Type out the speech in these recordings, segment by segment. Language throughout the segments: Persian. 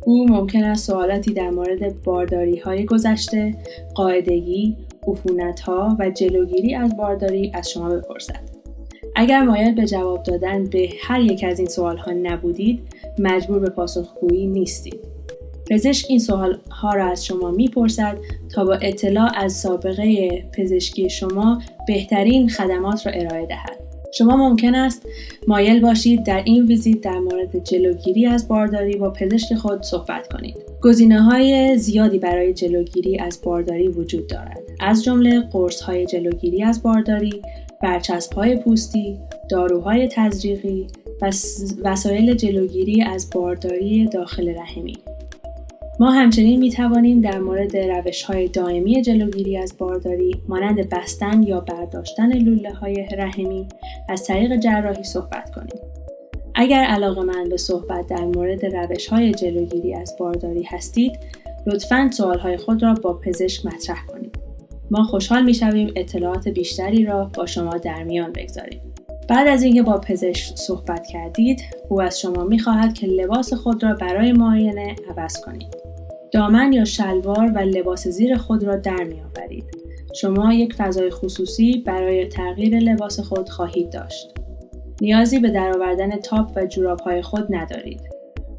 او ممکن است سوالاتی در مورد بارداری‌های گذشته، قاعدگی، عفونت‌ها و جلوگیری از بارداری از شما بپرسد. اگر مایل به جواب دادن به هر یک از این سوال‌ها نبودید، مجبور به پاسخگویی نیستید. پزشک این سوال‌ها را از شما می‌پرسد تا با اطلاع از سابقه پزشکی شما بهترین خدمات را ارائه دهد. شما ممکن است مایل باشید در این ویزیت در مورد جلوگیری از بارداری با پزشک خود صحبت کنید. گزینه‌های زیادی برای جلوگیری از بارداری وجود دارد، از جمله قرص‌های جلوگیری از بارداری، برچسب‌های پوستی، داروهای تزریقی و وسایل جلوگیری از بارداری داخل رحمی. ما همچنین می‌توانیم در مورد روش‌های دائمی جلوگیری از بارداری مانند بستن یا برداشتن لوله‌های رحمی از طریق جراحی صحبت کنیم. اگر علاقه‌مند به صحبت در مورد روش‌های جلوگیری از بارداری هستید، لطفاً سوال‌های خود را با پزشک مطرح کنید. ما خوشحال می‌شویم اطلاعات بیشتری را با شما در میان بگذاریم. بعد از اینکه با پزشک صحبت کردید، او از شما می‌خواهد که لباس خود را برای معاینه عوض کنید. دامن یا شلوار و لباس زیر خود را در می‌آورید. شما یک فضای خصوصی برای تغییر لباس خود خواهید داشت. نیازی به درآوردن تاپ و جوراب‌های خود ندارید.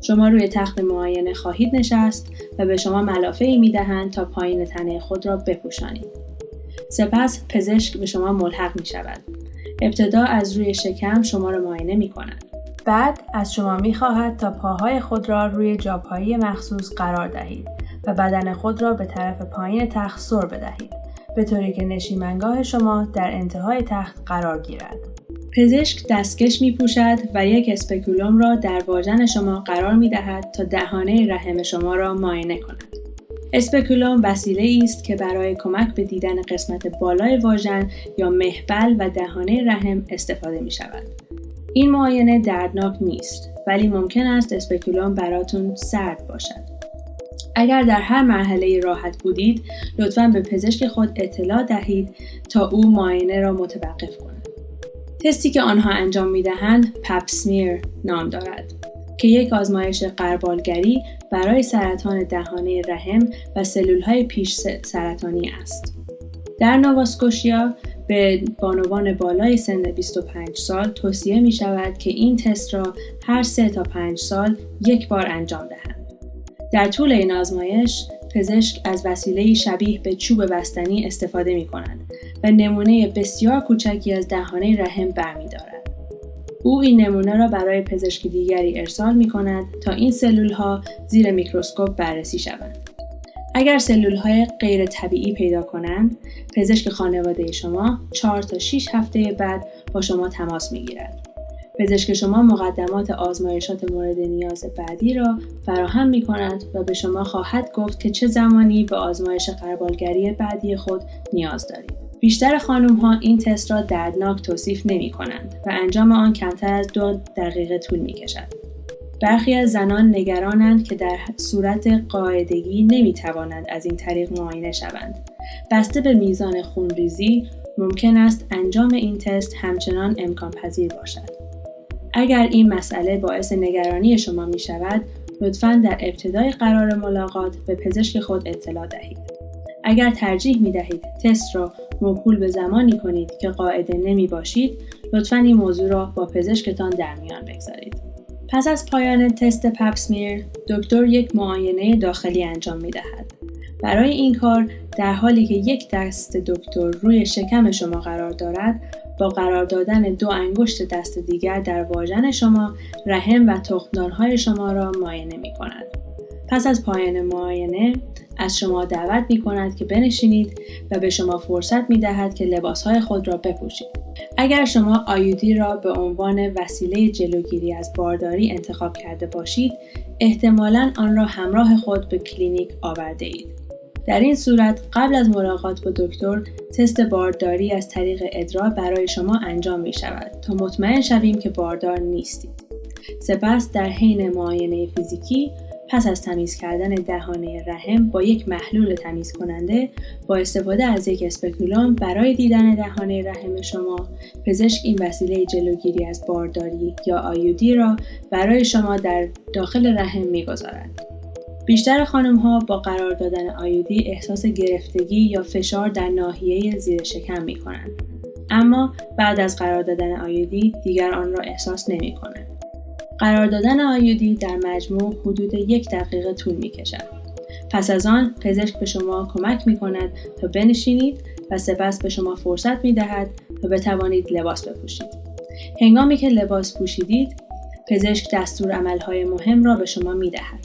شما روی تخت معاینه خواهید نشست و به شما ملافه‌ای می‌دهند تا پایین تنه خود را بپوشانید. سپس پزشک به شما ملحق می‌شود. ابتدا از روی شکم شما را معاینه می‌کند. بعد از شما می‌خواهد تا پاهای خود را روی جاپایی مخصوص قرار دهید و بدن خود را به طرف پایین تخت سر بدهید، به طوری که نشیمنگاه شما در انتهای تخت قرار گیرد. پزشک دستکش می‌پوشد و یک اسپکولوم را در واژن شما قرار می‌دهد تا دهانه رحم شما را معاینه کند. اسپکولوم وسیله‌ای است که برای کمک به دیدن قسمت بالای واژن یا محبل و دهانه رحم استفاده می‌شود. این معاینه دردناک نیست، ولی ممکن است اسپکولوم براتون سرد باشد. اگر در هر مرحله راحت بودید، لطفاً به پزشک خود اطلاع دهید تا او معاینه را متوقف کند. تستی که آنها انجام می‌دهند پپ اسمیر نام دارد که یک آزمایش غربالگری برای سرطان دهانه رحم و سلول‌های پیش سرطانی است. در نواسکوشیا به بانوان بالای سن 25 سال توصیه می شود که این تست را هر 3 تا 5 سال یک بار انجام دهند. در طول این آزمایش، پزشک از وسیله‌ای شبیه به چوب بستنی استفاده می کند و نمونه بسیار کوچکی از دهانه رحم برمی‌دارد. او این نمونه را برای پزشک دیگری ارسال می کند تا این سلول‌ها زیر میکروسکوپ بررسی شوند. اگر سلول‌های غیر طبیعی پیدا کنند، پزشک خانواده شما 4 تا 6 هفته بعد با شما تماس می‌گیرد. پزشک شما مقدمات آزمایشات مورد نیاز بعدی را فراهم می‌کند و به شما خواهد گفت که چه زمانی به آزمایش غربالگری بعدی خود نیاز دارید. بیشتر خانم‌ها این تست را دردناک توصیف نمی‌کنند و انجام آن کمتر از 2 دقیقه طول می‌کشد. برخی از زنان نگرانند که در صورت قاعدگی نمی‌توانند از این طریق معاینه شوند. بسته به میزان خونریزی، ممکن است انجام این تست همچنان امکان پذیر باشد. اگر این مسئله باعث نگرانی شما می‌شود، لطفاً در ابتدای قرار ملاقات به پزشک خود اطلاع دهید. اگر ترجیح می‌دهید تست را موکول به زمانی کنید که قاعده نمی‌باشید، لطفاً این موضوع را با پزشکتان در میان بگذارید. پس از پایان تست پپ اسمیر، دکتر یک معاینه داخلی انجام می‌دهد. برای این کار، در حالی که یک دست دکتر روی شکم شما قرار دارد، با قرار دادن 2 انگشت دست دیگر در واژن شما، رحم و تخمدان‌های شما را معاینه می‌کند. پس از پایان معاینه، از شما دعوت می‌کند که بنشینید و به شما فرصت می‌دهد که لباس‌های خود را بپوشید. اگر شما آیودی را به عنوان وسیله جلوگیری از بارداری انتخاب کرده باشید، احتمالاً آن را همراه خود به کلینیک آورده اید. در این صورت، قبل از ملاقات با دکتر، تست بارداری از طریق ادرار برای شما انجام می شود تا مطمئن شویم که باردار نیستید. سپس در حین معاینه فیزیکی، پس از تمیز کردن دهانه رحم با یک محلول تمیز کننده با استفاده از یک اسپکولوم برای دیدن دهانه رحم شما، پزشک این وسیله جلوگیری از بارداری یا آیودی را برای شما در داخل رحم می‌گذارد. بیشتر خانم‌ها با قرار دادن آیودی احساس گرفتگی یا فشار در ناحیه زیر شکم می‌کنند. اما بعد از قرار دادن آیودی دیگر آن را احساس نمی‌کنند. قرار دادن آیودی در مجموع حدود 1 دقیقه طول می‌کشد. پس از آن پزشک به شما کمک می‌کند تا بنشینید و سپس به شما فرصت می‌دهد تا بتوانید لباس بپوشید. هنگامی که لباس پوشیدید، پزشک دستورالعمل‌های مهم را به شما می‌دهد.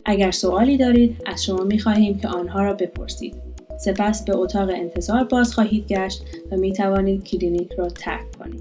اگر سوالی دارید، از شما می‌خواهیم که آنها را بپرسید. سپس به اتاق انتظار باز خواهید گشت و می‌توانید کلینیک را ترک کنید.